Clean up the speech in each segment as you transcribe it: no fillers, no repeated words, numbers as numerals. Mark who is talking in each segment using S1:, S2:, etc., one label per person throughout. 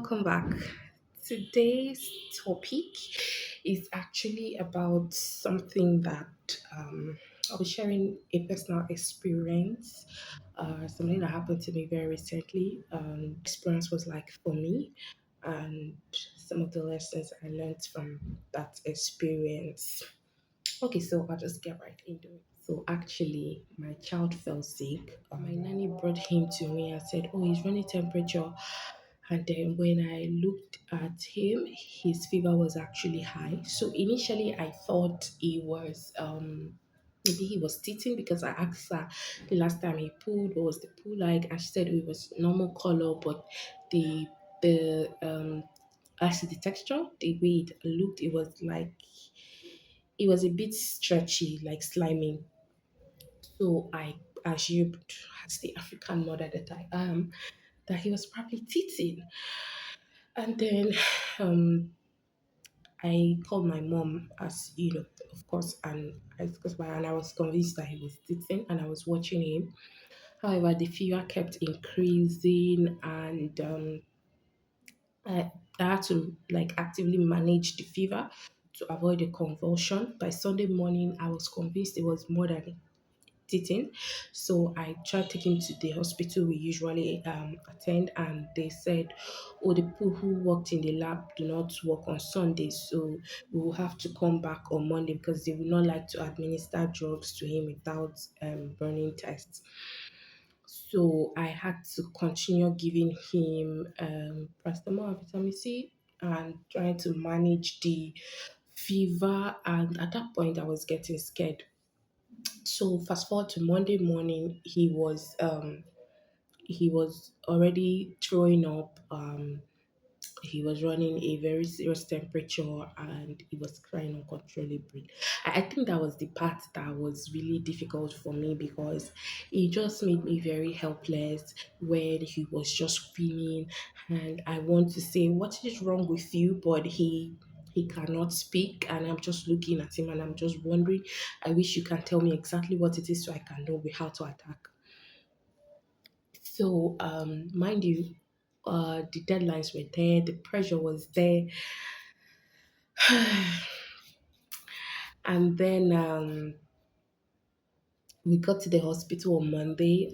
S1: welcome back. Today's topic is actually about something that I'll be sharing a personal experience, something that happened to me very recently. Experience was like for me, and some of the lessons I learned from that experience. Okay, so I'll just get right into it. So actually, my child fell sick. My nanny brought him to me and said, "Oh, he's running temperature." And then when I looked at him, his fever was actually high. So initially, I thought he was maybe he was teething because I asked her the last time he pulled, what was the poo like? And she said it was normal color, but the actually the texture, the way it looked, it was a bit stretchy, like slimy. So I assumed, as the African mother that I am, that he was probably teething. And then um, I called my mom, as you know, of course, and I was convinced that he was teething, and I was watching him. However, the fever kept increasing, and I, I had to like actively manage the fever to avoid a convulsion. By Sunday morning, I was convinced it was more than teething. So I tried taking him to the hospital we usually attend, and they said, "Oh, the people who worked in the lab do not work on Sundays, so we will have to come back on Monday because they would not like to administer drugs to him without running tests." So I had to continue giving him paracetamol and vitamin C and trying to manage the fever. And at that point, I was getting scared. So fast forward to Monday morning, he was already throwing up. He was running a very serious temperature and he was crying uncontrollably. I think that was the part that was really difficult for me because it just made me very helpless when he was just screaming. And I want to say, "What is wrong with you?" But he cannot speak, and I'm just looking at him and I'm just wondering, I wish you can tell me exactly what it is so I can know how to attack. So, mind you, the deadlines were there, the pressure was there, and then we got to the hospital on Monday.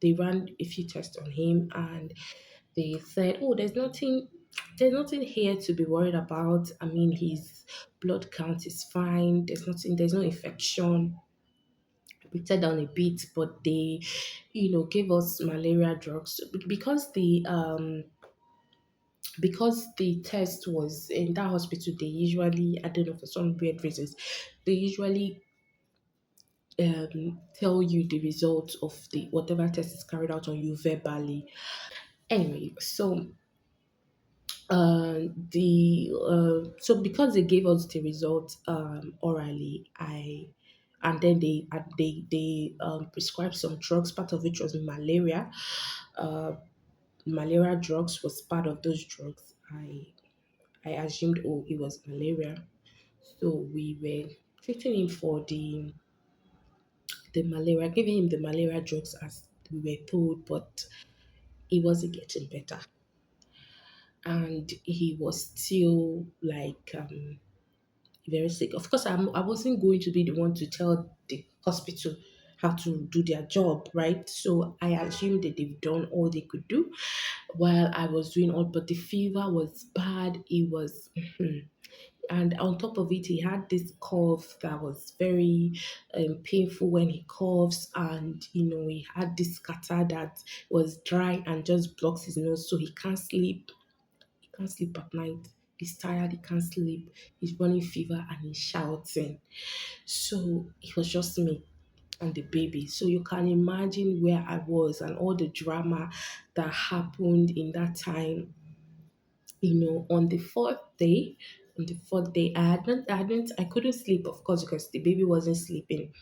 S1: They ran a few tests on him, and they said, "Oh, there's nothing here to be worried about. I mean, his blood count is fine. There's no infection." We set down a bit, but they, gave us malaria drugs because the test was in that hospital. They usually, I don't know, for some weird reasons, they usually tell you the results of the whatever test is carried out on you verbally. Anyway, so the so because they gave us the results orally, I and then they prescribed some drugs, part of which was malaria. Malaria drugs was part of those drugs. I assumed, oh, it was malaria, so we were treating him for the malaria, giving him the malaria drugs as we were told, but he wasn't getting better. And he was still like very sick. Of course, I wasn't going to be the one to tell the hospital how to do their job, right? So I assumed that they've done all they could do while I was doing all, but the fever was bad. It was. And on top of it, he had this cough that was very painful when he coughs, and he had this catarrh that was dry and just blocks his nose, so he can't sleep. He can't sleep at night. He's tired. He can't sleep. He's running fever and he's shouting. So it was just me and the baby. So you can imagine where I was and all the drama that happened in that time. On the fourth day, I couldn't sleep, of course, because the baby wasn't sleeping.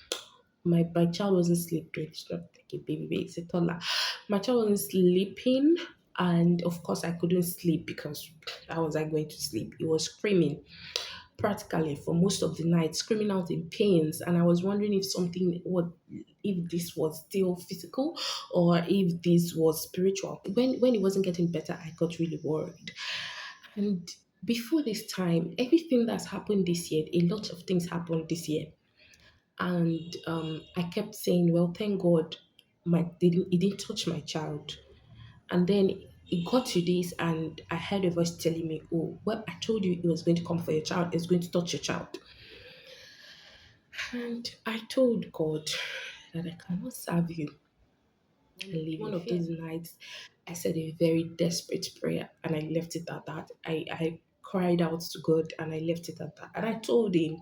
S1: My child wasn't sleeping. It's not like a baby, it's a toddler. My child wasn't sleeping, and of course, I couldn't sleep because how was I going to sleep? He was screaming practically for most of the night, screaming out in pains, and I was wondering if something what if this was still physical or if this was spiritual. When it wasn't getting better, I got really worried. And before this time, everything that's happened this year, a lot of things happened this year. And I kept saying, well, thank God it didn't touch my child. And then it got to this, and I heard a voice telling me, oh, well, I told you it was going to come for your child, it's going to touch your child. And I told God that I cannot serve you and leave. One of those nights, I said a very desperate prayer and I left it at that. I cried out to God and I left it at that. And I told him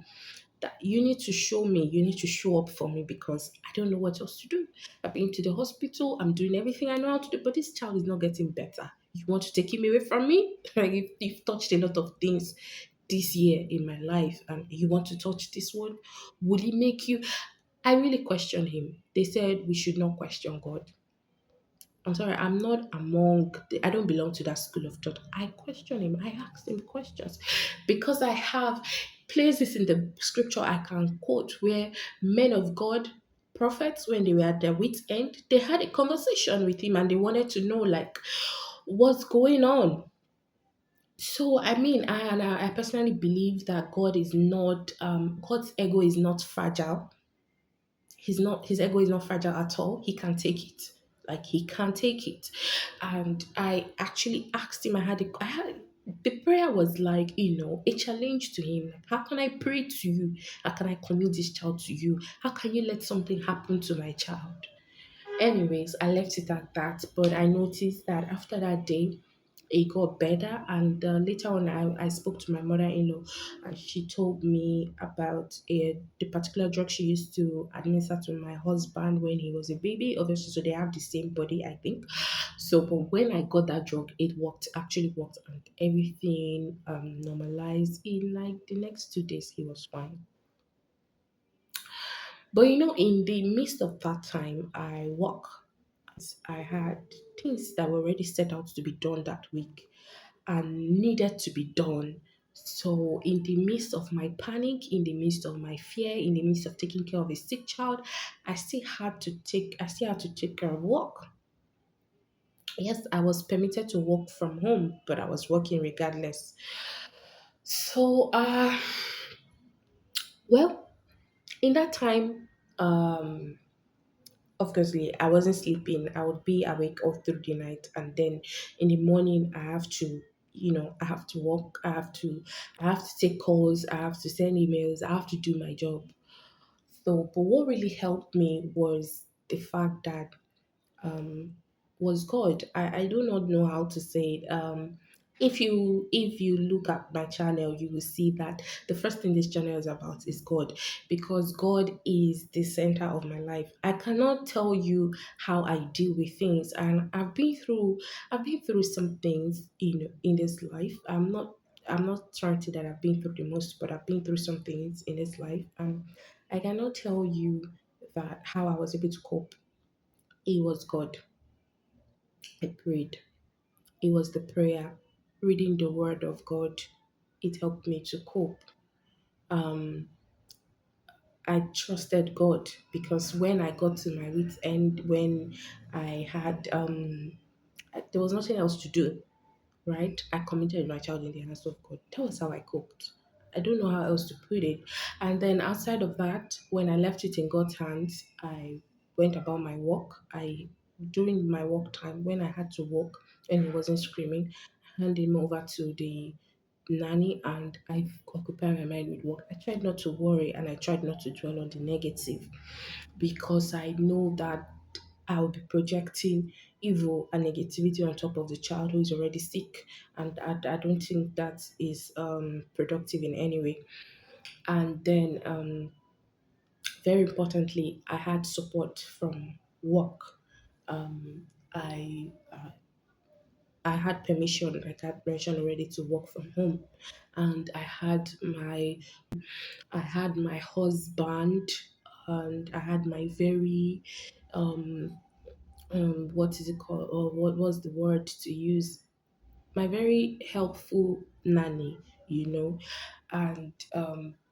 S1: that you need to show me, you need to show up for me because I don't know what else to do. I've been to the hospital, I'm doing everything I know how to do, but this child is not getting better. You want to take him away from me? Like you've touched a lot of things this year in my life and you want to touch this one? Will he make you? I really questioned him. They said we should not question God. I'm sorry, I'm not I don't belong to that school of thought. I question him, I asked him questions because I have places in the scripture I can quote where men of God, prophets, when they were at their wits' end, they had a conversation with him and they wanted to know, like, what's going on. So, I mean, I personally believe that God's ego is not fragile. His ego is not fragile at all. He can take it. Like he can take it. And I actually asked him, I had the prayer was like, a challenge to him. Like, how can I pray to you? How can I commit this child to you? How can you let something happen to my child? Anyways, I left it at that. But I noticed that after that day, it got better. And later on, I spoke to my mother in law and she told me about the particular drug she used to administer to my husband when he was a baby. Obviously, so they have the same body, I think. So, but when I got that drug, it actually worked, and everything normalized. In like the next 2 days, he was fine. But in the midst of that time, I work. I had things that were already set out to be done that week and needed to be done. So, in the midst of my panic, in the midst of my fear, in the midst of taking care of a sick child, I still had to take care of work. Yes, I was permitted to work from home, but I was working regardless. So, well, in that time, obviously I wasn't sleeping. I would be awake all through the night, and then in the morning I have to work. I have to take calls. I have to send emails. I have to do my job. So, but what really helped me was the fact that was God. I do not know how to say it. If you look at my channel, you will see that the first thing this channel is about is God, because God is the center of my life. I cannot tell you how I deal with things, and I've been through some things in this life. I'm not trying to say that I've been through the most, but I've been through some things in this life, and I cannot tell you that how I was able to cope. It was God. I prayed. It was the prayer, reading the word of God. It helped me to cope. Um, I trusted God because when I got to my wits' end, when I had, there was nothing else to do, right? I committed my child in the hands of God. That was how I coped. I don't know how else to put it. And then outside of that, when I left it in God's hands, I went about my work. During my work time, when I had to work and he wasn't screaming, I handed him over to the nanny and I occupied my mind with work. I tried not to worry and I tried not to dwell on the negative because I know that I will be projecting evil and negativity on top of the child who is already sick, and I don't think that is productive in any way. And then, very importantly, I had support from work. I I had permission, like I had mentioned already, to work from home, and I had my husband, and I had my very what is it called, or what was the word to use, my very helpful nanny, and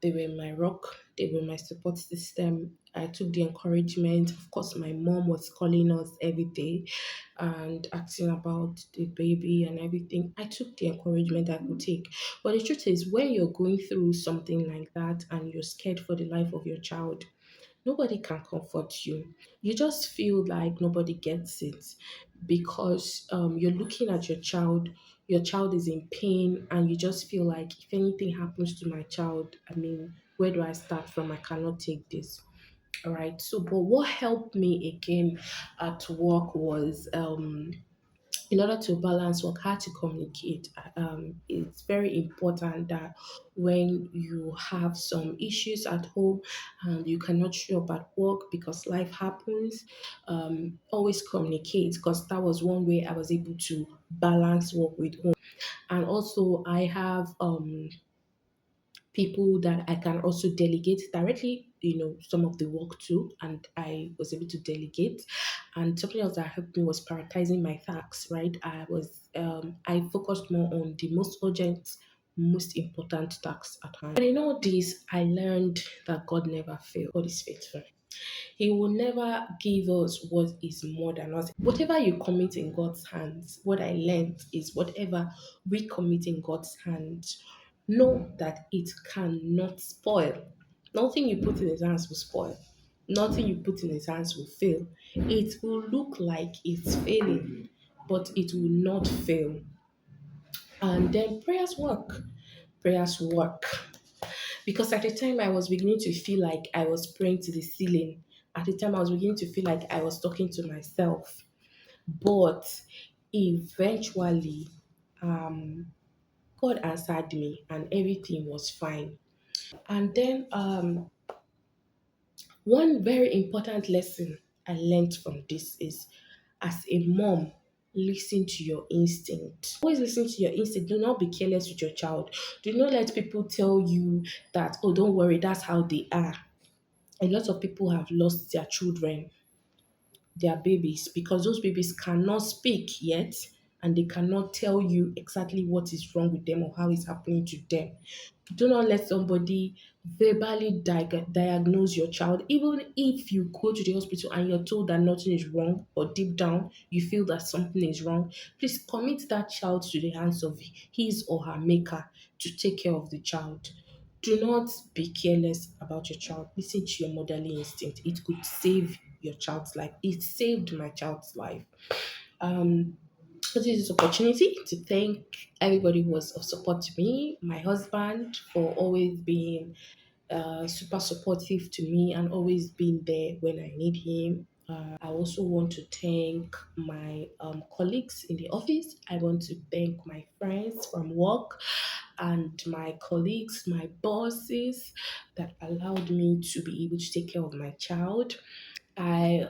S1: they were my rock. They were my support system. I took the encouragement. Of course, my mom was calling us every day and asking about the baby and everything. I took the encouragement I could take. But the truth is, when you're going through something like that and you're scared for the life of your child, nobody can comfort you. You just feel like nobody gets it because you're looking at your child is in pain, and you just feel like if anything happens to my child, I mean, where do I start from? I cannot take this. All right. So, but what helped me again at work was in order to balance work, how to communicate. It's very important that when you have some issues at home and you cannot show up at work because life happens, always communicate, because that was one way I was able to balance work with home. And also, I have people that I can also delegate directly, some of the work to, and I was able to delegate. And something else that helped me was prioritizing my tasks, right? I focused more on the most urgent, most important tasks at hand. And in all this, I learned that God never fails. God is faithful. He will never give us what is more than us. Whatever you commit in God's hands, what I learned is whatever we commit in God's hands, know that it cannot spoil. Nothing you put in his hands will spoil. Nothing you put in his hands will fail. It will look like it's failing, but it will not fail. And then prayers work. Prayers work. Because at the time I was beginning to feel like I was praying to the ceiling. At the time I was beginning to feel like I was talking to myself. But eventually, um, God answered me and everything was fine. And then one very important lesson I learned from this is, as a mom, listen to your instinct. Always listen to your instinct. Do not be careless with your child. Do not let people tell you that, oh, don't worry, that's how they are. A lot of people have lost their children, their babies, because those babies cannot speak yet, and they cannot tell you exactly what is wrong with them or how it's happening to them. Do not let somebody verbally diagnose your child, even if you go to the hospital and you're told that nothing is wrong, or deep down you feel that something is wrong. Please commit that child to the hands of his or her maker to take care of the child. Do not be careless about your child. Listen to your motherly instinct. It could save your child's life. It saved my child's life. Um, this is this opportunity to thank everybody who was of support to me, my husband for always being super supportive to me and always being there when I need him. I also want to thank my colleagues in the office. I want to thank my friends from work and my colleagues, my bosses that allowed me to be able to take care of my child. I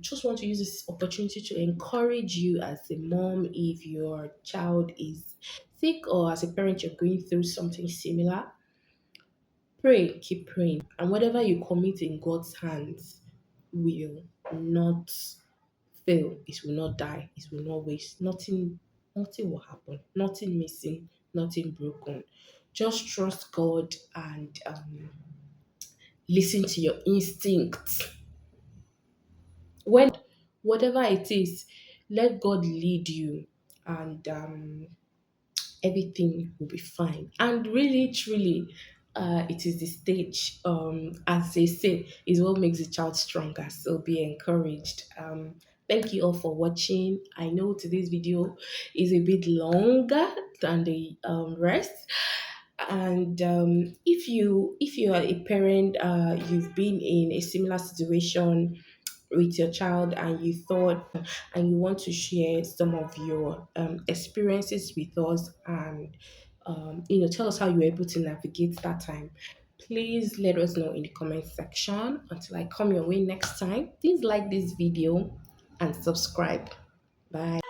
S1: just want to use this opportunity to encourage you as a mom, if your child is sick or as a parent you're going through something similar. Pray, keep praying, and whatever you commit in God's hands will not fail. It will not die. It will not waste. Nothing will happen. Nothing missing. Nothing broken. Just trust God and listen to your instincts. When whatever it is, let God lead you, and everything will be fine. And really, truly, it is the stage, as they say, is what makes the child stronger. So be encouraged. Thank you all for watching. I know today's video is a bit longer than the rest. And if you are a parent, you've been in a similar situation with your child, and you thought and you want to share some of your experiences with us, and tell us how you were able to navigate that time, please let us know in the comment section. Until I come your way next time, please like this video and subscribe. Bye.